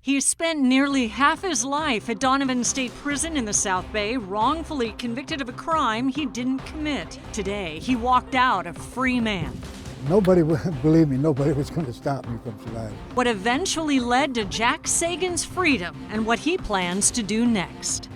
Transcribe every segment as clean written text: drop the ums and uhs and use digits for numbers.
He spent nearly half his life at Donovan State Prison in the South Bay, wrongfully convicted of a crime he didn't commit. Today, he walked out a free man. Nobody, believe me, nobody was going to stop me from surviving. What eventually led to Jack Seguin's freedom and what he plans to do next.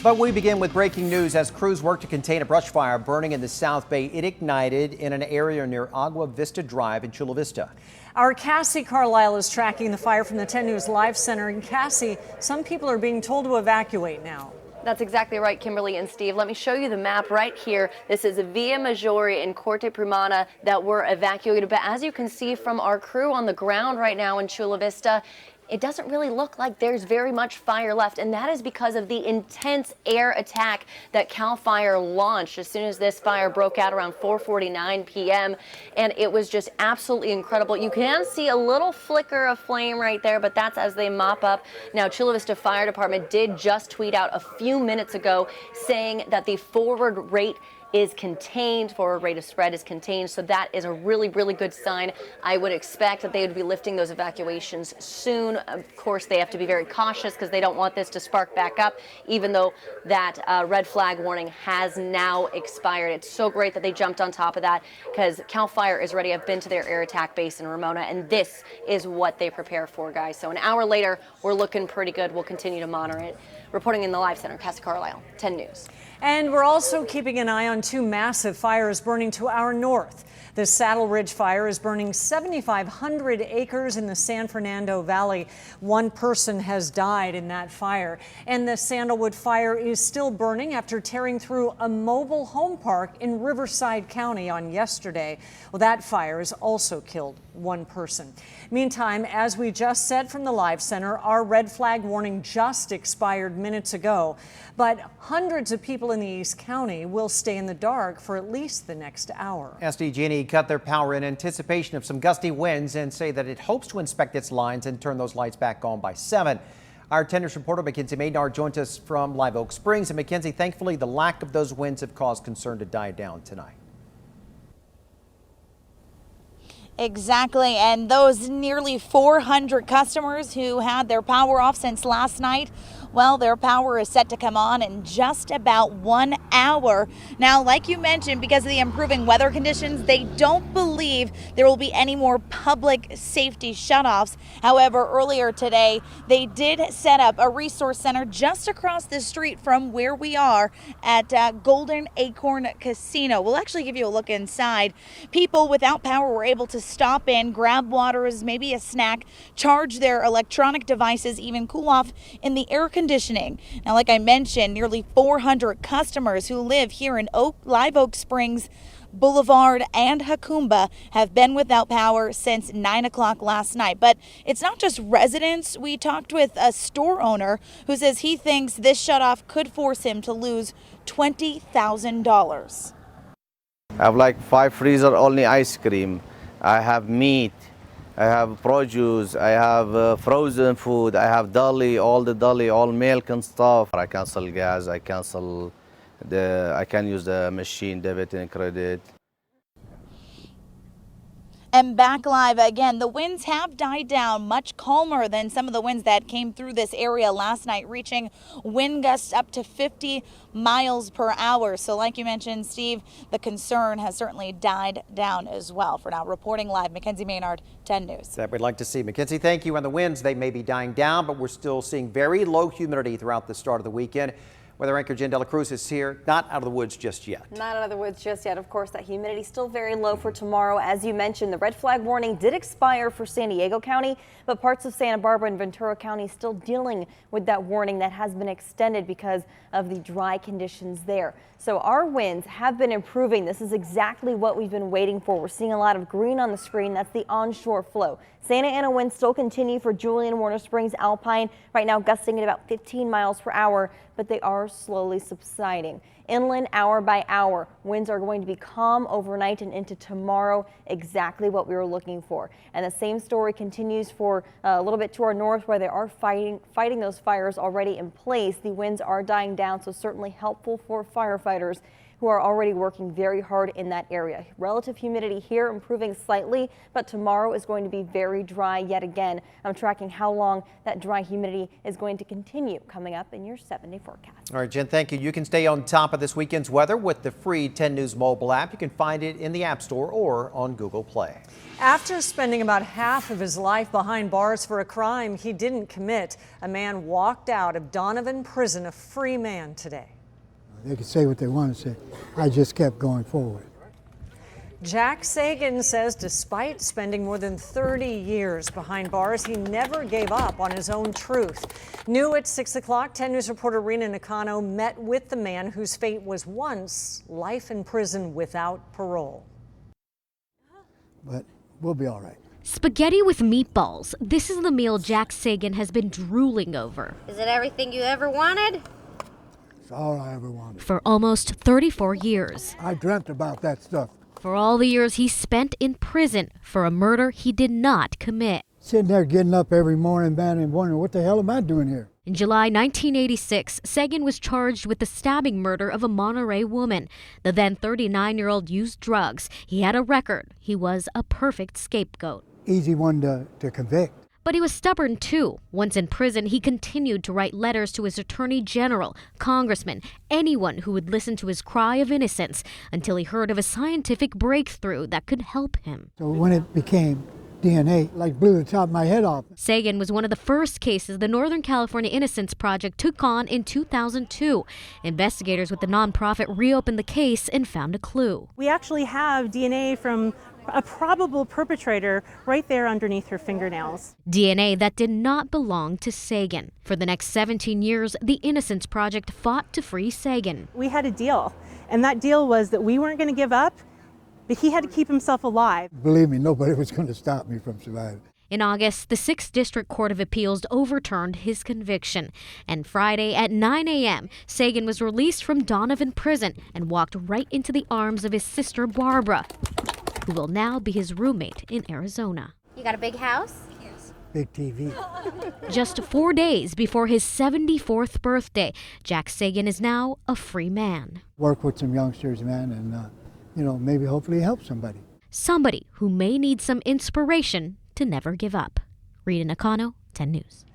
But we begin with breaking news as crews work to contain a brush fire burning in the South Bay. It ignited in an area near Agua Vista Drive in Chula Vista. Our Cassie Carlisle is tracking the fire from the 10 News Live Center. And Cassie, some people are being told to evacuate now. That's exactly right, Kimberly and Steve. Let me show you the map right here. This is Via Maggiore and Corte Primana that were evacuated. But as you can see from our crew on the ground right now in Chula Vista, it doesn't really look like there's very much fire left, and that is because of the intense air attack that CAL FIRE launched as soon as this fire broke out around 4:49 p.m. and it was just absolutely incredible. You can see a little flicker of flame right there, but that's as they mop up. Now, Chula Vista Fire Department did just tweet out a few minutes ago saying that the forward rate of spread is contained. So that is a really, really good sign. I would expect that they would be lifting those evacuations soon. Of course, they have to be very cautious because they don't want this to spark back up, even though that red flag warning has now expired. It's so great that they jumped on top of that because CAL FIRE is ready. I've been to their air attack base in Ramona, and this is what they prepare for, guys. So an hour later, we're looking pretty good. We'll continue to monitor it. Reporting in the Live Center, Cassie Carlisle, 10 News. And we're also keeping an eye on two massive fires burning to our north. The Saddle Ridge fire is burning 7,500 acres in the San Fernando Valley. One person has died in that fire. And the Sandalwood fire is still burning after tearing through a mobile home park in Riverside County on yesterday. Well, that fire has also killed one person. Meantime, as we just said from the Live Center, our red flag warning just expired minutes ago. But hundreds of people in the East County will stay in the dark for at least the next hour. SDG&E cut their power in anticipation of some gusty winds and say that it hopes to inspect its lines and turn those lights back on by 7. Our 10 News reporter Mackenzie Maynard joins us from Live Oak Springs. And Mackenzie, thankfully, the lack of those winds have caused concern to die down tonight. Exactly, and those nearly 400 customers who had their power off since last night, well, their power is set to come on in just about 1 hour. Now, like you mentioned, because of the improving weather conditions, they don't believe there will be any more public safety shutoffs. However, earlier today, they did set up a resource center just across the street from where we are at Golden Acorn Casino. We'll actually give you a look inside. People without power were able to stop in, grab waters, maybe a snack, charge their electronic devices, even cool off in the air conditioning. Now, like I mentioned, nearly 400 customers who live here in Live Oak Springs, Boulevard, and Jacumba have been without power since 9 o'clock last night. But it's not just residents. We talked with a store owner who says he thinks this shutoff could force him to lose $20,000. I have like 5 freezer only ice cream. I have meat, I have produce, I have frozen food, I have deli, all milk and stuff. I cancel gas, I can use the machine, debit and credit. And back live again, the winds have died down, much calmer than some of the winds that came through this area last night, reaching wind gusts up to 50 miles per hour. So like you mentioned, Steve, the concern has certainly died down as well. For now, reporting live, Mackenzie Maynard, 10 News. That we'd like to see. Mackenzie, thank you. And the winds, they may be dying down, but we're still seeing very low humidity throughout the start of the weekend. Weather anchor Jen Dela Cruz is here, not out of the woods just yet. Not out of the woods just yet. Of course, that humidity still very low for tomorrow. As you mentioned, the red flag warning did expire for San Diego County, but parts of Santa Barbara and Ventura County still dealing with that warning that has been extended because of the dry conditions there. So our winds have been improving. This is exactly what we've been waiting for. We're seeing a lot of green on the screen. That's the onshore flow. Santa Ana winds still continue for Julian, Warner Springs, Alpine. Right now gusting at about 15 miles per hour, but they are slowly subsiding. Inland, hour by hour, winds are going to be calm overnight and into tomorrow, exactly what we were looking for. And the same story continues for a little bit to our north, where they are fighting those fires already in place. The winds are dying down, so certainly helpful for firefighters. who are already working very hard in that area. Relative humidity here improving slightly, but tomorrow is going to be very dry yet again. I'm tracking how long that dry humidity is going to continue coming up in your 7-day forecast. All right, Jen, thank you. You can stay on top of this weekend's weather with the free 10 News mobile app. You can find it in the App Store or on Google Play. After spending about half of his life behind bars for a crime he didn't commit, a man walked out of Donovan Prison a free man today. They could say what they want to say. I just kept going forward. Jack Seguin says despite spending more than 30 years behind bars, he never gave up on his own truth. New at 6 o'clock, 10 News reporter Rena Nakano met with the man whose fate was once life in prison without parole. But we'll be all right. Spaghetti with meatballs. This is the meal Jack Seguin has been drooling over. Is it everything you ever wanted? It's all I ever wanted. For almost 34 years. I dreamt about that stuff. For all the years he spent in prison for a murder he did not commit. Sitting there getting up every morning, man, and wondering, what the hell am I doing here? In July 1986, Seguin was charged with the stabbing murder of a Monterey woman. The then 39-year-old used drugs. He had a record. He was a perfect scapegoat. Easy one to convict. But he was stubborn too. Once in prison, he continued to write letters to his attorney general, congressman, anyone who would listen to his cry of innocence until he heard of a scientific breakthrough that could help him. So when it became DNA, like blew the top of my head off. Seguin was one of the first cases the Northern California Innocence Project took on in 2002. Investigators with the nonprofit reopened the case and found a clue. We actually have DNA from a probable perpetrator right there underneath her fingernails. DNA that did not belong to Seguin. For the next 17 years, the Innocence Project fought to free Seguin. We had a deal, and that deal was that we weren't going to give up, but he had to keep himself alive. Believe me, nobody was going to stop me from surviving. In August, the 6th District Court of Appeals overturned his conviction. And Friday at 9 a.m., Seguin was released from Donovan Prison and walked right into the arms of his sister, Barbara, who will now be his roommate in Arizona. You got a big house? Big TV. Just 4 days before his 74th birthday, Jack Seguin is now a free man. Work with some youngsters, man, and maybe hopefully help somebody. Somebody who may need some inspiration to never give up. Rita Nakano, 10 News.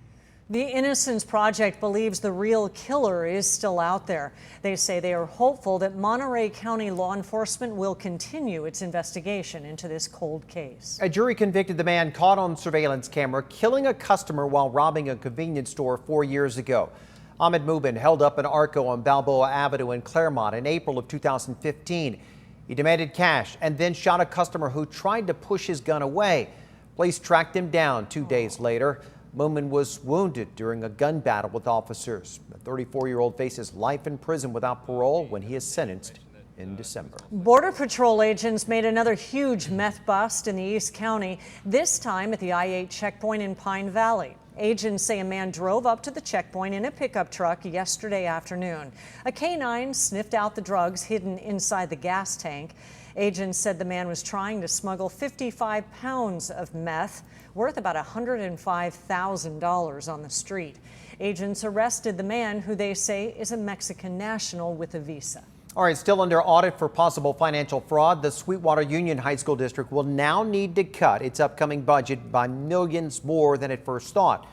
The Innocence Project believes the real killer is still out there. They say they are hopeful that Monterey County law enforcement will continue its investigation into this cold case. A jury convicted the man caught on surveillance camera killing a customer while robbing a convenience store 4 years ago. Ahmed Mubin held up an Arco on Balboa Avenue in Claremont in April of 2015. He demanded cash and then shot a customer who tried to push his gun away. Police tracked him down 2 days later. Mubin was wounded during a gun battle with officers. The 34-year-old faces life in prison without parole when he is sentenced in December. Border Patrol agents made another huge meth bust in the East County, this time at the I-8 checkpoint in Pine Valley. Agents say a man drove up to the checkpoint in a pickup truck yesterday afternoon. A canine sniffed out the drugs hidden inside the gas tank. Agents said the man was trying to smuggle 55 pounds of meth, worth about $105,000 on the street. Agents arrested the man, who they say is a Mexican national with a visa. All right, still under audit for possible financial fraud, the Sweetwater Union High School District will now need to cut its upcoming budget by millions more than it first thought.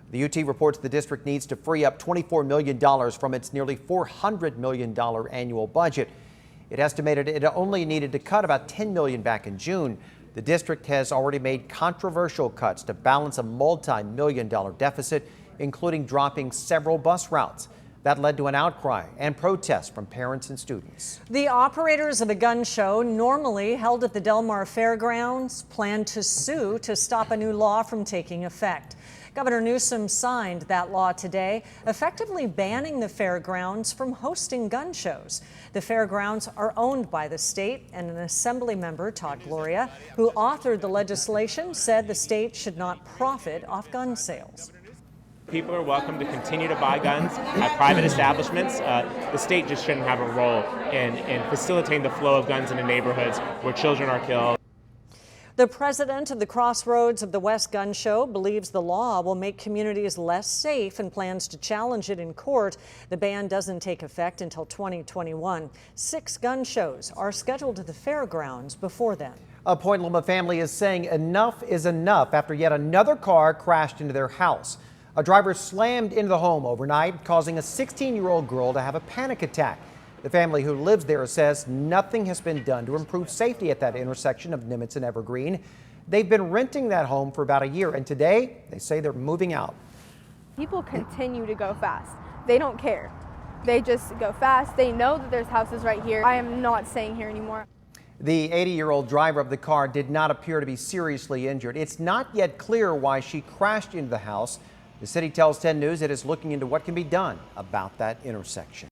The UT reports the district needs to free up $24 million from its nearly $400 million annual budget. It estimated it only needed to cut about $10 million back in June. The district has already made controversial cuts to balance a multi-million-dollar deficit, including dropping several bus routes. That led to an outcry and protests from parents and students. The operators of a gun show normally held at the Del Mar Fairgrounds plan to sue to stop a new law from taking effect. Governor Newsom signed that law today, effectively banning the fairgrounds from hosting gun shows. The fairgrounds are owned by the state, and an assembly member, Todd Gloria, who authored the legislation, said the state should not profit off gun sales. People are welcome to continue to buy guns at private establishments. The state just shouldn't have a role in facilitating the flow of guns into neighborhoods where children are killed. The president of the Crossroads of the West Gun Show believes the law will make communities less safe and plans to challenge it in court. The ban doesn't take effect until 2021. 6 gun shows are scheduled at the fairgrounds before then. A Point Loma family is saying enough is enough after yet another car crashed into their house. A driver slammed into the home overnight, causing a 16-year-old girl to have a panic attack. The family who lives there says nothing has been done to improve safety at that intersection of Nimitz and Evergreen. They've been renting that home for about a year, and today they say they're moving out. People continue to go fast. They don't care. They just go fast. They know that there's houses right here. I am not staying here anymore. The 80-year-old driver of the car did not appear to be seriously injured. It's not yet clear why she crashed into the house. The city tells 10 News it is looking into what can be done about that intersection.